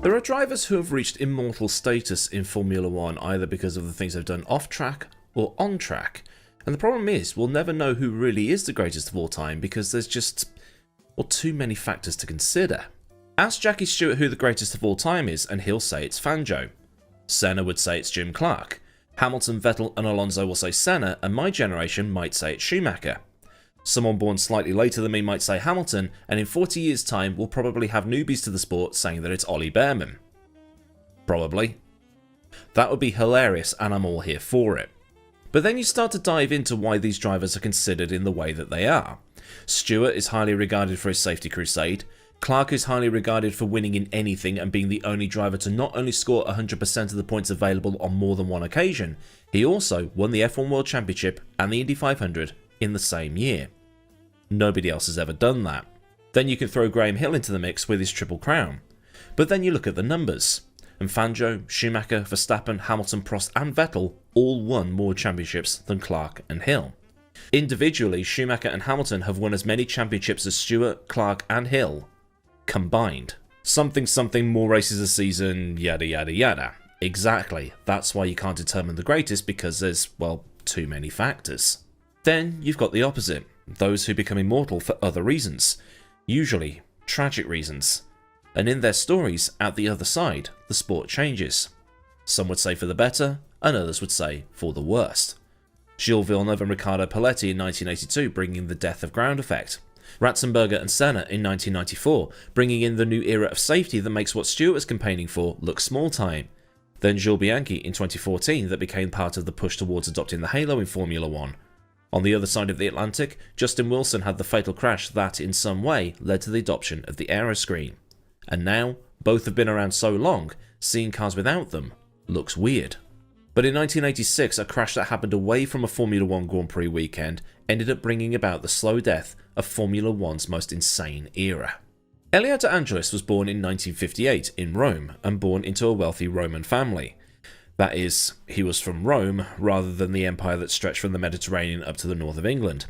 There are drivers who have reached immortal status in Formula 1 either because of the things they've done off track or on track, and the problem is we'll never know who really is the greatest of all time because there's just, well, too many factors to consider. Ask Jackie Stewart who the greatest of all time is and he'll say it's Fangio. Senna would say it's Jim Clark. Hamilton, Vettel and Alonso will say Senna, and my generation might say it's Schumacher. Someone born slightly later than me might say Hamilton, and in 40 years' time we'll probably have newbies to the sport saying that it's Ollie Behrman. Probably. That would be hilarious, and I'm all here for it. But then you start to dive into why these drivers are considered in the way that they are. Stewart is highly regarded for his safety crusade. Clark is highly regarded for winning in anything and being the only driver to not only score 100% of the points available on more than one occasion, he also won the F1 World Championship and the Indy 500 in the same year. Nobody else has ever done that. Then you can throw Graham Hill into the mix with his Triple Crown. But then you look at the numbers, and Fangio, Schumacher, Verstappen, Hamilton, Prost and Vettel all won more championships than Clark and Hill. Individually, Schumacher and Hamilton have won as many championships as Stewart, Clark and Hill combined. Something more races a season, yada yada yada. Exactly, that's why you can't determine the greatest because there's, well, too many factors. Then you've got the opposite, those who become immortal for other reasons, usually tragic reasons. And in their stories, at the other side, the sport changes. Some would say for the better, and others would say for the worst. Gilles Villeneuve and Riccardo Paletti in 1982 bringing the death of ground effect. Ratzenberger and Senna in 1994, bringing in the new era of safety that makes what Stewart was campaigning for look small time. Then Jules Bianchi in 2014 that became part of the push towards adopting the halo in Formula 1. On the other side of the Atlantic, Justin Wilson had the fatal crash that, in some way, led to the adoption of the aeroscreen. And now, both have been around so long, seeing cars without them looks weird. But in 1986, a crash that happened away from a Formula 1 Grand Prix weekend ended up bringing about the slow death of Formula 1's most insane era. Elio de Angelis was born in 1958 in Rome and born into a wealthy Roman family. That is, he was from Rome rather than the empire that stretched from the Mediterranean up to the north of England.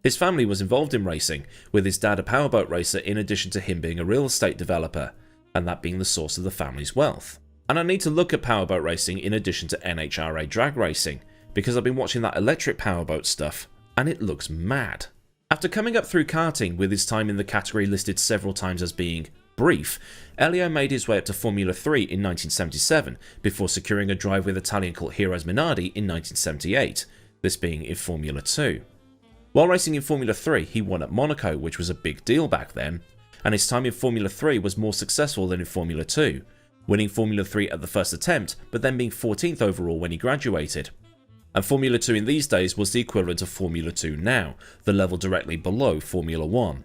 His family was involved in racing, with his dad a powerboat racer in addition to him being a real estate developer, and that being the source of the family's wealth. And I need to look at powerboat racing in addition to NHRA drag racing, because I've been watching that electric powerboat stuff, and it looks mad. After coming up through karting with his time in the category listed several times as being brief, Elio made his way up to Formula 3 in 1977, before securing a drive with Italian cult Heroes Minardi in 1978, this being in Formula 2. While racing in Formula 3, he won at Monaco, which was a big deal back then, and his time in Formula 3 was more successful than in Formula 2, winning Formula 3 at the first attempt, but then being 14th overall when he graduated. And Formula 2 in these days was the equivalent of Formula 2 now, the level directly below Formula 1.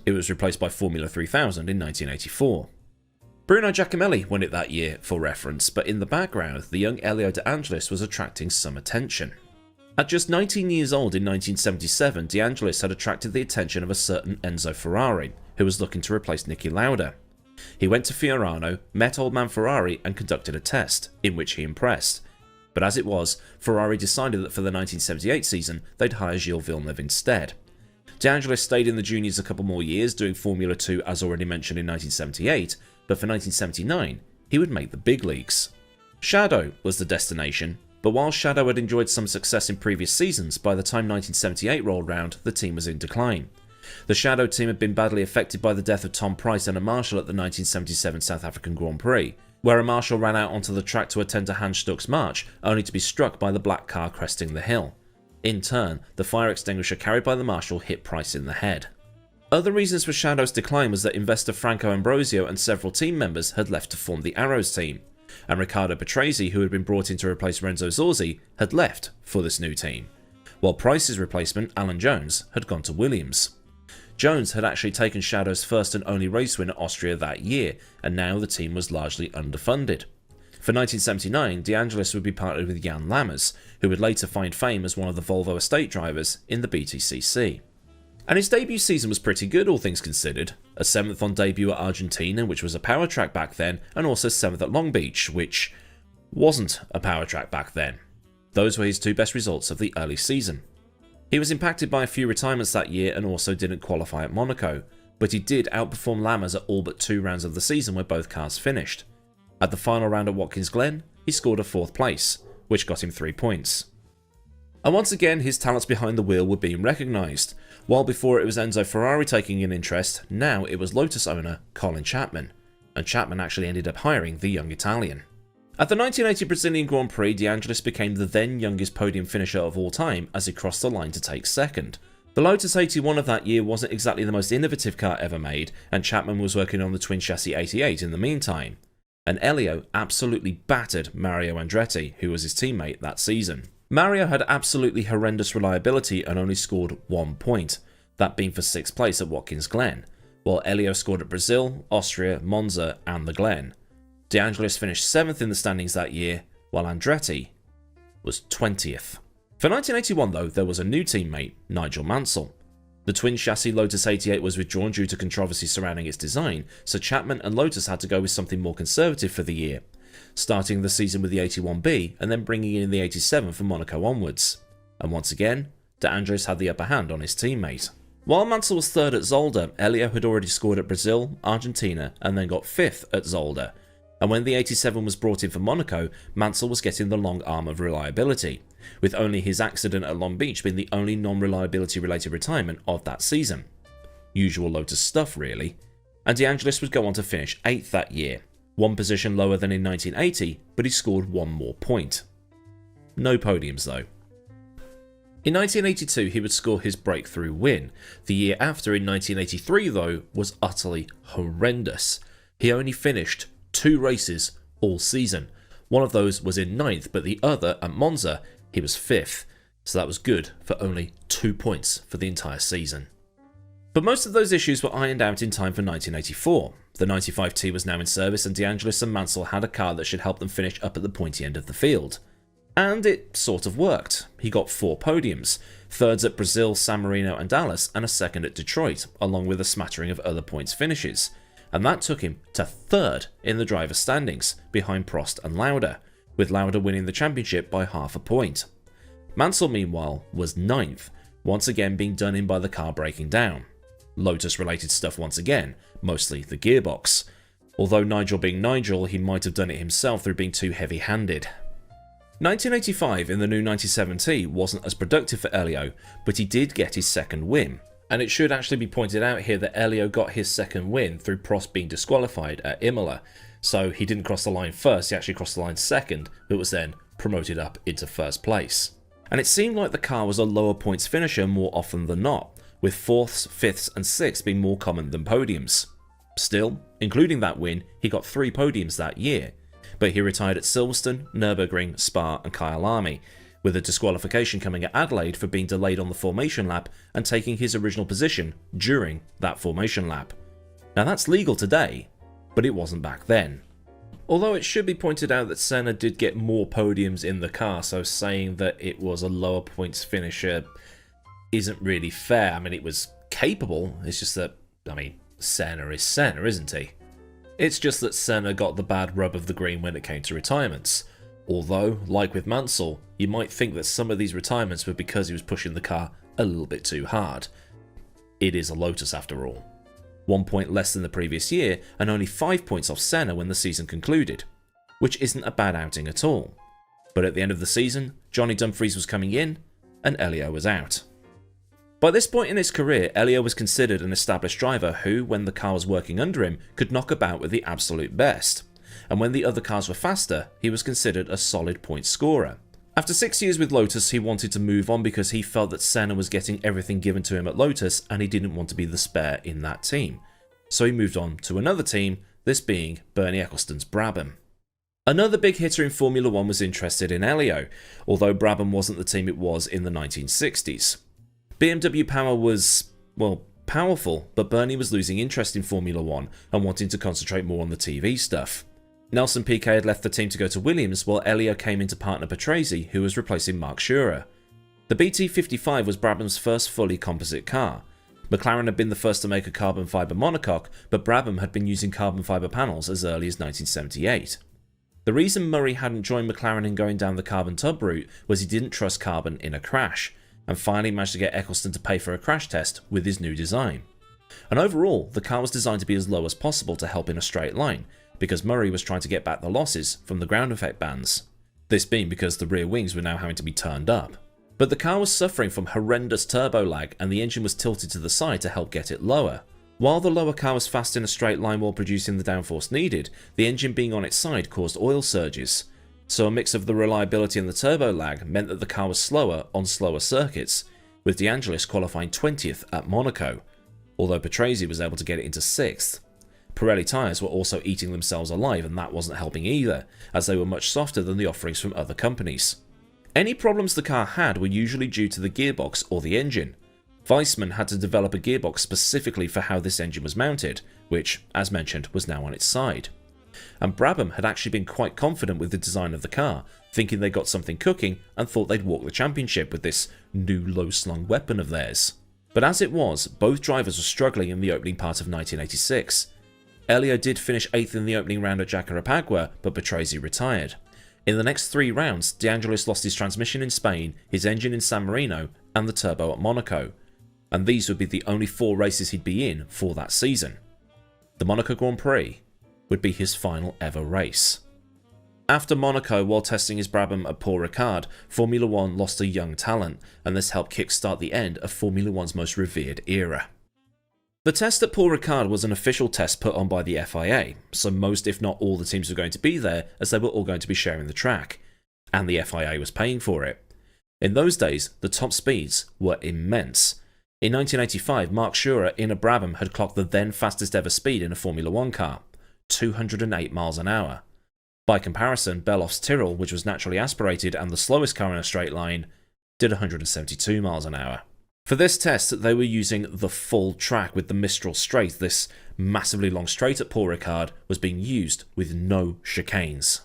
It was replaced by Formula 3000 in 1984. Bruno Giacomelli won it that year, for reference, but in the background, the young Elio de Angelis was attracting some attention. At just 19 years old in 1977, De Angelis had attracted the attention of a certain Enzo Ferrari, who was looking to replace Niki Lauda. He went to Fiorano, met old man Ferrari and conducted a test, in which he impressed. But as it was, Ferrari decided that for the 1978 season, they'd hire Gilles Villeneuve instead. De Angelis stayed in the juniors a couple more years, doing Formula 2 as already mentioned in 1978, but for 1979, he would make the big leagues. Shadow was the destination, but while Shadow had enjoyed some success in previous seasons, by the time 1978 rolled round, the team was in decline. The Shadow team had been badly affected by the death of Tom Price and a marshal at the 1977 South African Grand Prix, where a marshal ran out onto the track to attend to Hans Stuck's march, only to be struck by the black car cresting the hill. In turn, the fire extinguisher carried by the marshal hit Price in the head. Other reasons for Shadow's decline was that investor Franco Ambrosio and several team members had left to form the Arrows team, and Riccardo Patrese, who had been brought in to replace Renzo Zorzi, had left for this new team, while Price's replacement, Alan Jones, had gone to Williams. Jones had actually taken Shadow's first and only race win at Austria that year, and now the team was largely underfunded. For 1979, De Angelis would be partnered with Jan Lammers, who would later find fame as one of the Volvo estate drivers in the BTCC. And his debut season was pretty good, all things considered. A 7th on debut at Argentina, which was a power track back then, and also 7th at Long Beach, which wasn't a power track back then. Those were his two best results of the early season. He was impacted by a few retirements that year and also didn't qualify at Monaco, but he did outperform Lammers at all but 2 rounds of the season where both cars finished. At the final round at Watkins Glen, he scored a 4th place, which got him 3 points. And once again, his talents behind the wheel were being recognised. While before it was Enzo Ferrari taking an interest, now it was Lotus owner Colin Chapman, and Chapman actually ended up hiring the young Italian. At the 1980 Brazilian Grand Prix, De Angelis became the then youngest podium finisher of all time as he crossed the line to take 2nd. The Lotus 81 of that year wasn't exactly the most innovative car ever made, and Chapman was working on the twin chassis 88 in the meantime. And Elio absolutely battered Mario Andretti, who was his teammate that season. Mario had absolutely horrendous reliability and only scored 1 point, that being for 6th place at Watkins Glen, while Elio scored at Brazil, Austria, Monza and the Glen. De Angelis finished 7th in the standings that year, while Andretti was 20th. For 1981 though, there was a new teammate, Nigel Mansell. The twin chassis Lotus 88 was withdrawn due to controversy surrounding its design, so Chapman and Lotus had to go with something more conservative for the year, starting the season with the 81B and then bringing in the 87 from Monaco onwards. And once again, De Angelis had the upper hand on his teammate. While Mansell was 3rd at Zolder, Elio had already scored at Brazil, Argentina and then got 5th at Zolder. And when the 87 was brought in for Monaco, Mansell was getting the long arm of reliability, with only his accident at Long Beach being the only non-reliability related retirement of that season. Usual Lotus stuff really. And De Angelis would go on to finish 8th that year, 1 position lower than in 1980, but he scored 1 more point. No podiums though. In 1982 he would score his breakthrough win. The year after, in 1983 though, was utterly horrendous. He only finished 2 races all season. One of those was in 9th, but the other, at Monza, he was 5th, so that was good for only 2 points for the entire season. But most of those issues were ironed out in time for 1984. The 95T was now in service and De Angelis and Mansell had a car that should help them finish up at the pointy end of the field. And it sort of worked. He got 4 podiums, 3rds at Brazil, San Marino and Dallas, and a 2nd at Detroit, along with a smattering of other points finishes. And that took him to 3rd in the driver's standings, behind Prost and Lauda, with Lauda winning the championship by half a point. Mansell, meanwhile, was 9th, once again being done in by the car breaking down. Lotus-related stuff once again, mostly the gearbox. Although Nigel being Nigel, he might have done it himself through being too heavy-handed. 1985 in the new 97T wasn't as productive for Elio, but he did get his 2nd win. And it should actually be pointed out here that Elio got his 2nd win through Prost being disqualified at Imola. So he didn't cross the line first, he actually crossed the line 2nd, but was then promoted up into 1st place. And it seemed like the car was a lower points finisher more often than not, with 4ths, 5ths and 6ths being more common than podiums. Still, including that win, he got 3 podiums that year, but he retired at Silverstone, Nürburgring, Spa and Kyalami, with a disqualification coming at Adelaide for being delayed on the formation lap and taking his original position during that formation lap. Now that's legal today, but it wasn't back then. Although it should be pointed out that Senna did get more podiums in the car, so saying that it was a lower points finisher isn't really fair. I mean, it was capable, it's just that, Senna is Senna, isn't he? It's just that Senna got the bad rub of the green when it came to retirements. Although, like with Mansell, you might think that some of these retirements were because he was pushing the car a little bit too hard. It is a Lotus after all. 1 point less than the previous year and only 5 points off Senna when the season concluded, which isn't a bad outing at all. But at the end of the season, Johnny Dumfries was coming in and Elio was out. By this point in his career, Elio was considered an established driver who, when the car was working under him, could knock about with the absolute best. And when the other cars were faster, he was considered a solid point scorer. After 6 years with Lotus, he wanted to move on because he felt that Senna was getting everything given to him at Lotus and he didn't want to be the spare in that team. So he moved on to another team, this being Bernie Ecclestone's Brabham. Another big hitter in Formula 1 was interested in Elio, although Brabham wasn't the team it was in the 1960s. BMW power was, well, powerful, but Bernie was losing interest in Formula 1 and wanting to concentrate more on the TV stuff. Nelson Piquet had left the team to go to Williams, while Elio came into partner Patrese, who was replacing Mark Schurer. The BT55 was Brabham's first fully composite car. McLaren had been the first to make a carbon fibre monocoque, but Brabham had been using carbon fibre panels as early as 1978. The reason Murray hadn't joined McLaren in going down the carbon tub route was he didn't trust carbon in a crash, and finally managed to get Ecclestone to pay for a crash test with his new design. And overall, the car was designed to be as low as possible to help in a straight line, because Murray was trying to get back the losses from the ground effect bans. This being because the rear wings were now having to be turned up. But the car was suffering from horrendous turbo lag and the engine was tilted to the side to help get it lower. While the lower car was fast in a straight line while producing the downforce needed, the engine being on its side caused oil surges. So a mix of the reliability and the turbo lag meant that the car was slower on slower circuits, with the Angelis qualifying 20th at Monaco, although Patrese was able to get it into 6th. Pirelli tyres were also eating themselves alive and that wasn't helping either, as they were much softer than the offerings from other companies. Any problems the car had were usually due to the gearbox or the engine. Weissman had to develop a gearbox specifically for how this engine was mounted, which, as mentioned, was now on its side. And Brabham had actually been quite confident with the design of the car, thinking they got something cooking and thought they'd walk the championship with this new low-slung weapon of theirs. But as it was, both drivers were struggling in the opening part of 1986. Elio did finish 8th in the opening round at Jacarapagua, but Patrese retired. In the next 3 rounds, De Angelis lost his transmission in Spain, his engine in San Marino, and the turbo at Monaco. And these would be the only 4 races he'd be in for that season. The Monaco Grand Prix would be his final ever race. After Monaco, while testing his Brabham at Paul Ricard, Formula 1 lost a young talent, and this helped kickstart the end of Formula 1's most revered era. The test at Paul Ricard was an official test put on by the FIA, so most if not all the teams were going to be there as they were all going to be sharing the track, and the FIA was paying for it. In those days, the top speeds were immense. In 1985, Mark Schurer in a Brabham had clocked the then fastest ever speed in a Formula 1 car, 208 miles an hour. By comparison, Beloff's Tyrrell, which was naturally aspirated and the slowest car in a straight line, did 172 miles an hour. For this test, they were using the full track with the Mistral Straight. This massively long straight at Paul Ricard was being used with no chicanes.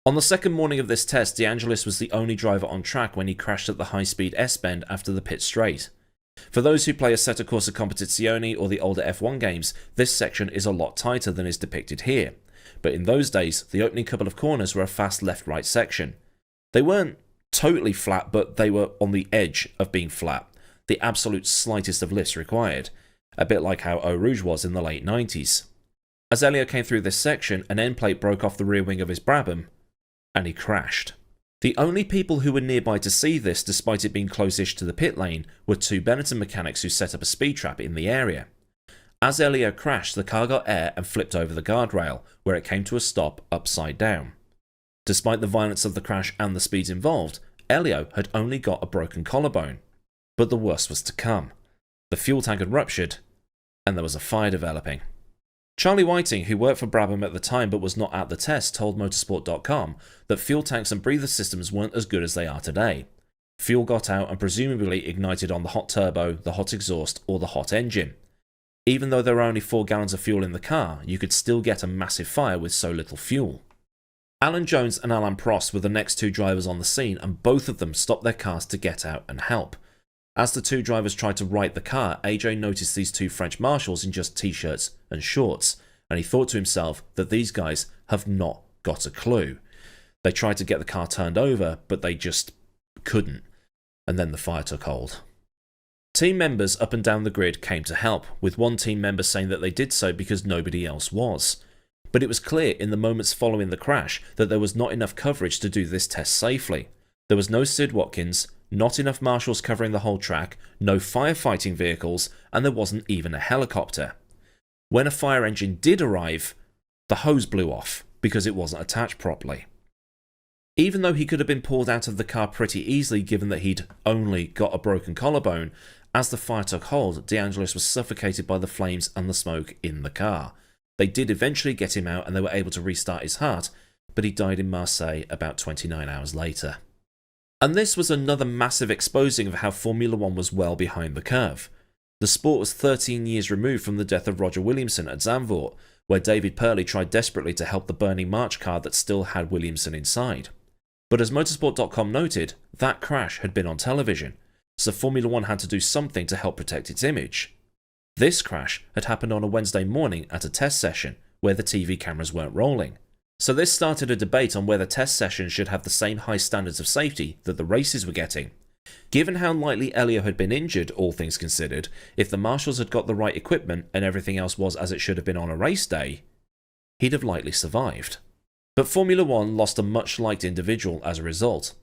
On the second morning of this test, De Angelis was the only driver on track when he crashed at the high-speed S-bend after the pit straight. For those who play Assetto Corsa Competizione or the older F1 games, this section is a lot tighter than is depicted here. But in those days, the opening couple of corners were a fast left-right section. They weren't totally flat, but they were on the edge of being flat, the absolute slightest of lifts required, a bit like how Eau Rouge was in the late 90s. As Elio came through this section, an end plate broke off the rear wing of his Brabham, and he crashed. The only people who were nearby to see this, despite it being close-ish to the pit lane, were 2 Benetton mechanics who set up a speed trap in the area. As Elio crashed, the car got air and flipped over the guardrail, where it came to a stop upside down. Despite the violence of the crash and the speeds involved, Elio had only got a broken collarbone. But the worst was to come. The fuel tank had ruptured, and there was a fire developing. Charlie Whiting, who worked for Brabham at the time but was not at the test, told motorsport.com that fuel tanks and breather systems weren't as good as they are today. Fuel got out and presumably ignited on the hot turbo, the hot exhaust, or the hot engine. Even though there were only 4 gallons of fuel in the car, you could still get a massive fire with so little fuel. Alan Jones and Alain Prost were the next 2 drivers on the scene, and both of them stopped their cars to get out and help. As the 2 drivers tried to right the car, AJ noticed these 2 French marshals in just t-shirts and shorts, and he thought to himself that these guys have not got a clue. They tried to get the car turned over, but they just couldn't, and then the fire took hold. Team members up and down the grid came to help, with one team member saying that they did so because nobody else was. But it was clear in the moments following the crash that there was not enough coverage to do this test safely. There was no Sid Watkins, not enough marshals covering the whole track, no firefighting vehicles, and there wasn't even a helicopter. When a fire engine did arrive, the hose blew off because it wasn't attached properly. Even though he could have been pulled out of the car pretty easily given that he'd only got a broken collarbone, as the fire took hold, De Angelis was suffocated by the flames and the smoke in the car. They did eventually get him out and they were able to restart his heart, but he died in Marseille about 29 hours later. And this was another massive exposing of how Formula 1 was well behind the curve. The sport was 13 years removed from the death of Roger Williamson at Zandvoort, where David Purley tried desperately to help the burning March car that still had Williamson inside. But as motorsport.com noted, that crash had been on television, so Formula 1 had to do something to help protect its image. This crash had happened on a Wednesday morning at a test session, where the TV cameras weren't rolling. So this started a debate on whether test sessions should have the same high standards of safety that the races were getting. Given how lightly Elio had been injured, all things considered, if the marshals had got the right equipment and everything else was as it should have been on a race day, he'd have likely survived. But Formula One lost a much-liked individual as a result.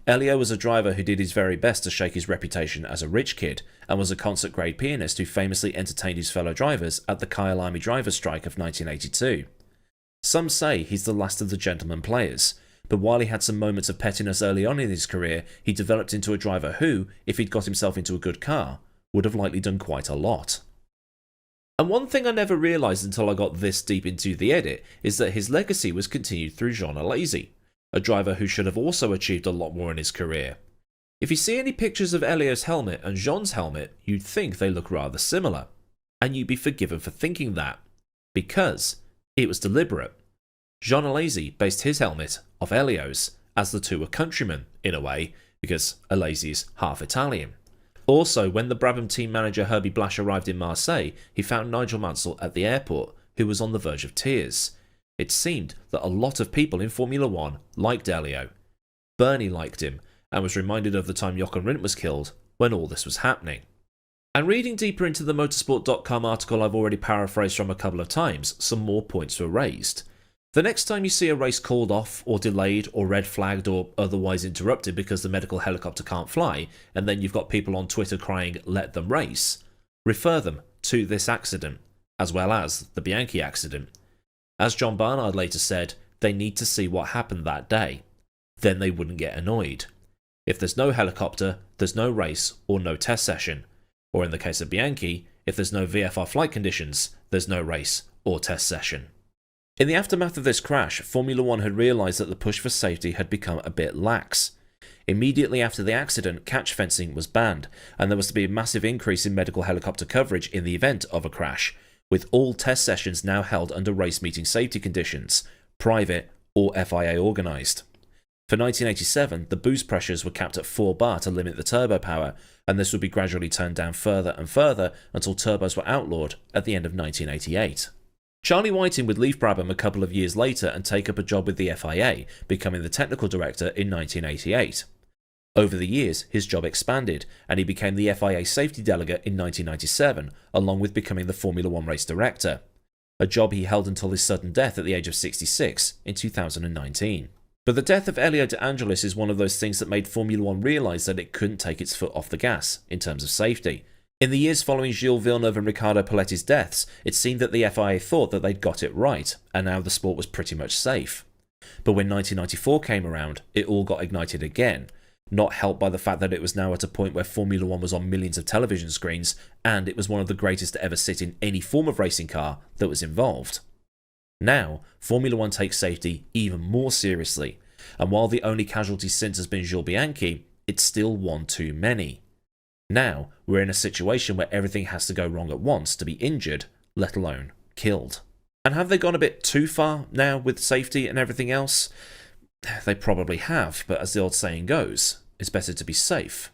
Elio was a driver who did his very best to shake his reputation as a rich kid, and was a concert-grade pianist who famously entertained his fellow drivers at the Kyalami driver strike of 1982. Some say he's the last of the gentleman players, but while he had some moments of pettiness early on in his career, he developed into a driver who, if he'd got himself into a good car, would have likely done quite a lot. And one thing I never realised until I got this deep into the edit is that his legacy was continued through Angelis, a driver who should have also achieved a lot more in his career. If you see any pictures of Elio's helmet and Jean's helmet, you'd think they look rather similar. And you'd be forgiven for thinking that, because it was deliberate. Angelis based his helmet off Elio's, as the two were countrymen, in a way, because Alesi is half Italian. Also, when the Brabham team manager Herbie Blash arrived in Marseille, he found Nigel Mansell at the airport, who was on the verge of tears. It seemed that a lot of people in Formula One liked Elio. Bernie liked him, and was reminded of the time Jochen Rindt was killed, when all this was happening. And reading deeper into the motorsport.com article I've already paraphrased from a couple of times, some more points were raised. The next time you see a race called off, or delayed, or red flagged, or otherwise interrupted because the medical helicopter can't fly, and then you've got people on Twitter crying, "Let them race," refer them to this accident, as well as the Bianchi accident. As John Barnard later said, they need to see what happened that day. Then they wouldn't get annoyed. If there's no helicopter, there's no race or no test session. Or in the case of Bianchi, if there's no VFR flight conditions, there's no race or test session. In the aftermath of this crash, Formula One had realised that the push for safety had become a bit lax. Immediately after the accident, catch fencing was banned, and there was to be a massive increase in medical helicopter coverage in the event of a crash, with all test sessions now held under race-meeting safety conditions, private or FIA organised. For 1987, the boost pressures were capped at 4 bar to limit the turbo power, and this would be gradually turned down further and further until turbos were outlawed at the end of 1988. Charlie Whiting would leave Brabham a couple of years later and take up a job with the FIA, becoming the technical director in 1988. Over the years, his job expanded, and he became the FIA safety delegate in 1997, along with becoming the Formula One race director, a job he held until his sudden death at the age of 66 in 2019. But the death of Elio de Angelis is one of those things that made Formula One realise that it couldn't take its foot off the gas in terms of safety. In the years following Gilles Villeneuve and Riccardo Paletti's deaths, it seemed that the FIA thought that they'd got it right, and now the sport was pretty much safe. But when 1994 came around, it all got ignited again, not helped by the fact that it was now at a point where Formula One was on millions of television screens, and it was one of the greatest to ever sit in any form of racing car that was involved. Now, Formula One takes safety even more seriously, and while the only casualty since has been Jules Bianchi, it's still one too many. Now, we're in a situation where everything has to go wrong at once to be injured, let alone killed. And have they gone a bit too far now with safety and everything else? They probably have, but as the old saying goes, it's better to be safe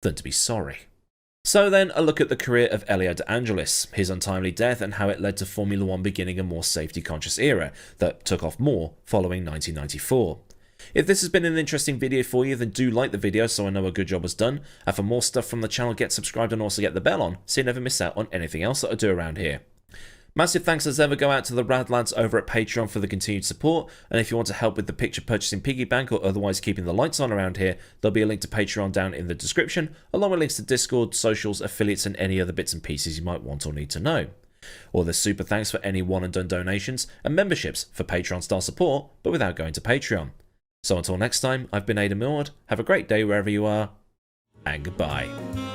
than to be sorry. So then, a look at the career of Elio de Angelis, his untimely death, and how it led to Formula One beginning a more safety-conscious era that took off more following 1994. If this has been an interesting video for you, then do like the video so I know a good job was done, and for more stuff from the channel, get subscribed and also get the bell on so you never miss out on anything else that I do around here. Massive thanks as ever go out to the rad lads over at Patreon for the continued support, and if you want to help with the picture purchasing piggy bank or otherwise keeping the lights on around here, there'll be a link to Patreon down in the description, along with links to Discord, socials, affiliates and any other bits and pieces you might want or need to know. Or there's super thanks for any one and done donations, and memberships for Patreon style support, but without going to Patreon. So until next time, I've been Aidan Millward, have a great day wherever you are, and goodbye.